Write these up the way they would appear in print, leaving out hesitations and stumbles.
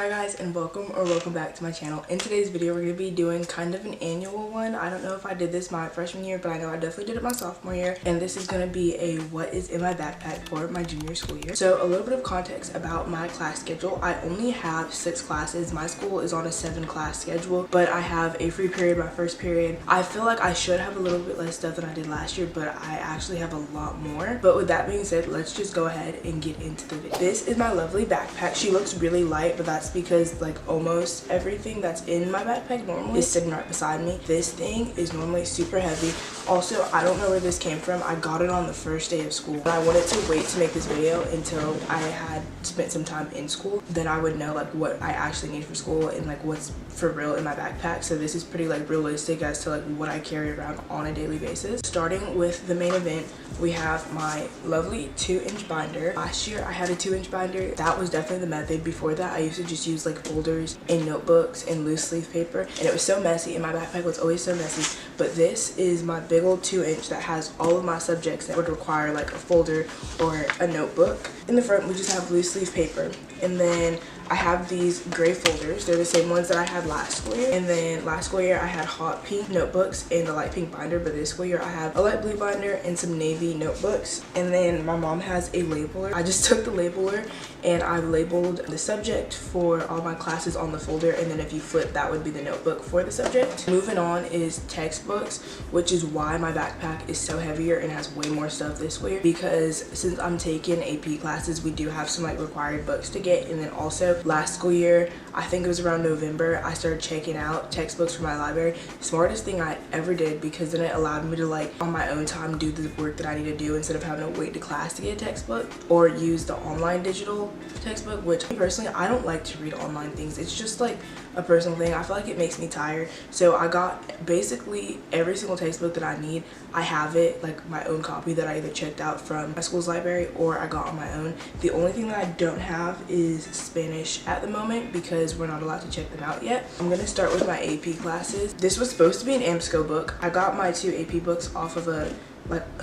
Hi guys, and welcome back to my channel. In today's video we're going to be doing kind of an annual one. I don't know if I did this my freshman year, but I know I definitely did it my sophomore year, and this is going to be a what is in my backpack for my junior school year. So a little bit of context about my class schedule. I only have 6 classes. My school is on a 7-class schedule, but I have a free period my first period. I feel like I should have a little bit less stuff than I did last year, but I actually have a lot more. But with that being said, let's just go ahead and get into the video. This is my lovely backpack. She looks really light, but that's because like almost everything that's in my backpack normally is sitting right beside me. This thing is normally super heavy. Also, I don't know where this came from. I got it on the first day of school, and I wanted to wait to make this video until I had spent some time in school. Then I would know like what I actually need for school and like what's for real in my backpack. So this is pretty like realistic as to like what I carry around on a daily basis. Starting with the main event, we have my lovely 2-inch binder. Last year I had a 2-inch binder. That was definitely the method. Before that I used to just use like folders and notebooks and loose leaf paper, and it was so messy, and my backpack was always so messy. But this is my big old 2-inch that has all of my subjects that would require like a folder or a notebook. In the front we just have loose leaf paper, and then I have these gray folders. They're the same ones that I had last school year. And then last school year I had hot pink notebooks and a light pink binder, but this school year I have a light blue binder and some navy notebooks. And then my mom has a labeler. I just took the labeler and I labeled the subject for all my classes on the folder, and then if you flip, that would be the notebook for the subject. Moving on is textbooks, which is why my backpack is so heavier and has way more stuff this school year, because since I'm taking AP classes, we do have some like required books to get. And then also last school year, I think it was around November, I started checking out textbooks for my library. Smartest thing I ever did, because then it allowed me to like on my own time do the work that I need to do instead of having to wait to class to get a textbook or use the online digital textbook, which personally I don't like to read online things. It's just like a personal thing. I feel like it makes me tired. So I got basically every single textbook that I need. I have it, like my own copy that I either checked out from my school's library or I got on my own. The only thing that I don't have is Spanish at the moment because we're not allowed to check them out yet. I'm gonna start with my AP classes. This was supposed to be an AMSCO book. I got my 2 AP books off of a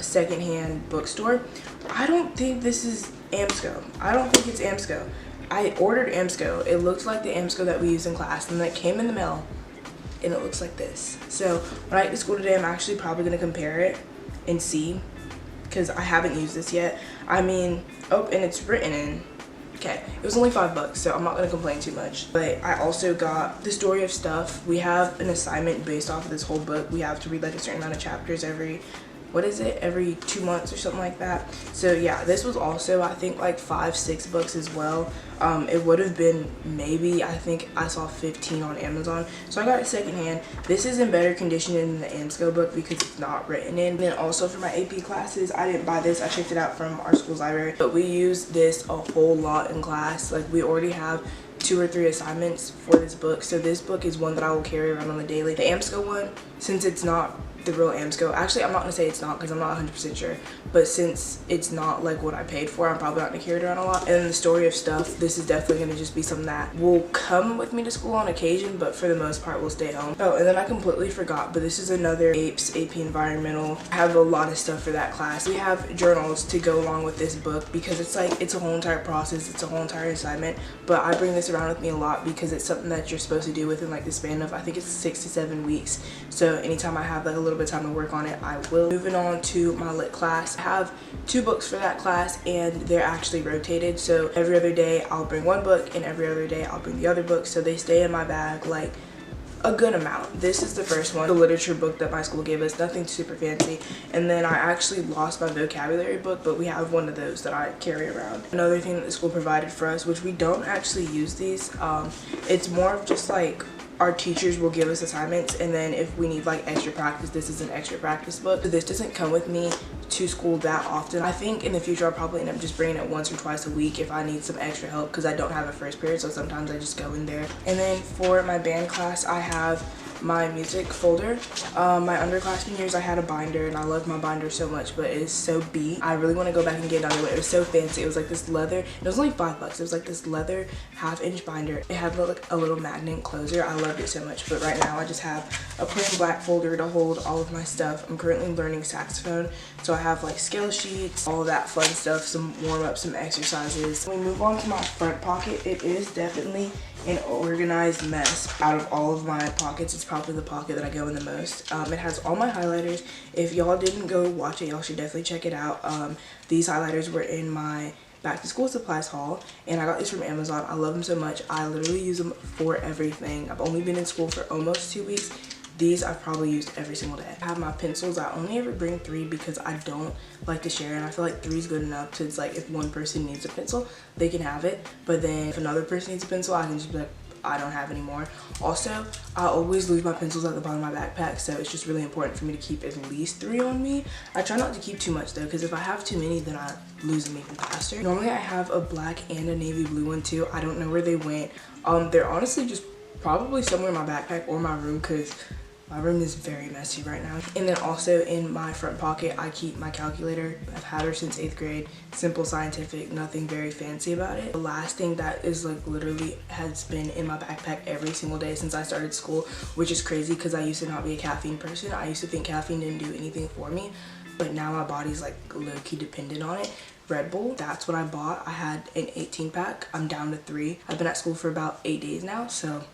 secondhand bookstore. I don't think this is AMSCO. I don't think it's AMSCO. I ordered AMSCO. It looked like the AMSCO that we use in class, and then it came in the mail and it looks like this. So when I get to school today, I'm actually probably gonna compare it and see, because I haven't used this yet. I mean, oh, and it's written in. Okay, it was only $5, so I'm not gonna complain too much. But I also got The Story of Stuff. We have an assignment based off of this whole book. We have to read like a certain amount of chapters every 2 months or something like that. So yeah, this was also I think like $5-6 bucks as well. It would have been maybe, I think I saw 15 on Amazon, so I got it secondhand. This is in better condition than the AMSCO book because it's not written in. And then also for my AP classes, I didn't buy this. I checked it out from our school's library, but we use this a whole lot in class. Like we already have 2 or 3 assignments for this book, so this book is one that I will carry around on the daily. The AMSCO one, since it's not the real AMSCO, actually I'm not gonna say it's not because I'm not 100% sure, but since it's not like what I paid for, I'm probably not gonna carry it around a lot. And then The Story of Stuff, this is definitely gonna just be something that will come with me to school on occasion, but for the most part will stay home. Oh, and then I completely forgot, but this is another APES, AP Environmental. I have a lot of stuff for that class. We have journals to go along with this book because it's like it's a whole entire process, it's a whole entire assignment. But I bring this around with me a lot because it's something that you're supposed to do within like the span of, I think it's 6 to 7 weeks. So anytime I have like a little bit of time to work on it, I will. Moving on to my lit class, I have 2 books for that class, and they're actually rotated. So every other day I'll bring one book and every other day I'll bring the other book, so they stay in my bag like a good amount. This is the first one, the literature book that my school gave us, nothing super fancy. And then I actually lost my vocabulary book, but we have one of those that I carry around. Another thing that the school provided for us, which we don't actually use these, it's more of just like our teachers will give us assignments, and then if we need like extra practice, this is an extra practice book. So this doesn't come with me to school that often. I think in the future I'll probably end up just bringing it once or twice a week if I need some extra help, because I don't have a first period, so sometimes I just go in there. And then for my band class, I have my music folder. My underclassmen years I had a binder, and I loved my binder so much, but it is so beat. I really want to go back and get another one. It was so fancy. It was like this leather, it was only $5. It was like this leather 1/2-inch binder. It had like a little magnet closer. I loved it so much, but right now I just have a plain black folder to hold all of my stuff. I'm currently learning saxophone, so I have like scale sheets, all of that fun stuff, some warm-up, some exercises. When we move on to my front pocket, it is definitely an organized mess. Out of all of my pockets, it's probably the pocket that I go in the most. It has all my highlighters. If y'all didn't go watch it, y'all should definitely check it out. These highlighters were in my back to school supplies haul, and I got these from Amazon. I love them so much. I literally use them for everything. I've only been in school for almost 2 weeks. These I've probably used every single day. I have my pencils. I only ever bring 3 because I don't like to share, and I feel like 3 is good enough. So it's like if one person needs a pencil, they can have it, but then if another person needs a pencil, I can just be like, I don't have any more. Also, I always lose my pencils at the bottom of my backpack, so it's just really important for me to keep at least 3 on me. I try not to keep too much though, because if I have too many, then I lose them even faster. Normally I have a black and a navy blue one too. I don't know where they went. They're honestly just probably somewhere in my backpack or my room, because my room is very messy right now. And then also in my front pocket, I keep my calculator. I've had her since 8th grade. Simple, scientific, nothing very fancy about it. The last thing that is like literally has been in my backpack every single day since I started school, which is crazy because I used to not be a caffeine person. I used to think caffeine didn't do anything for me, but now my body's like low-key dependent on it. Red Bull, that's what I bought. I had an 18 pack. I'm down to 3. I've been at school for about 8 days now, so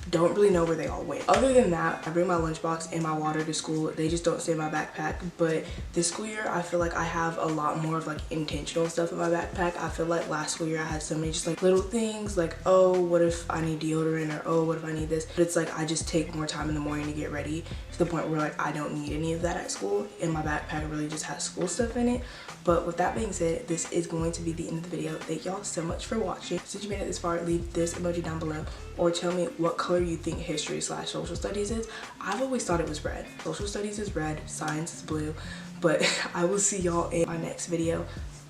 don't really know where they all went. Other than that, I bring my lunchbox and my water to school. They just don't stay in my backpack. But this school year, I feel like I have a lot more of like intentional stuff in my backpack. I feel like last school year I had so many just like little things like, oh, what if I need deodorant, or oh, what if I need this? But it's like I just take more time in the morning to get ready, to the point where like I don't need any of that at school, and my backpack really just has school stuff in it. But with that being said, this is going to be the end of the video. Thank y'all so much for watching. Since you made it this far, leave this emoji down below, or tell me what color you think history/social studies is. I've always thought it was red. Social studies is red, science is blue. But I will see y'all in my next video.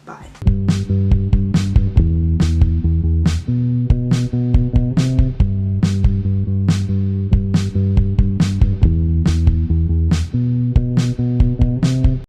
Bye.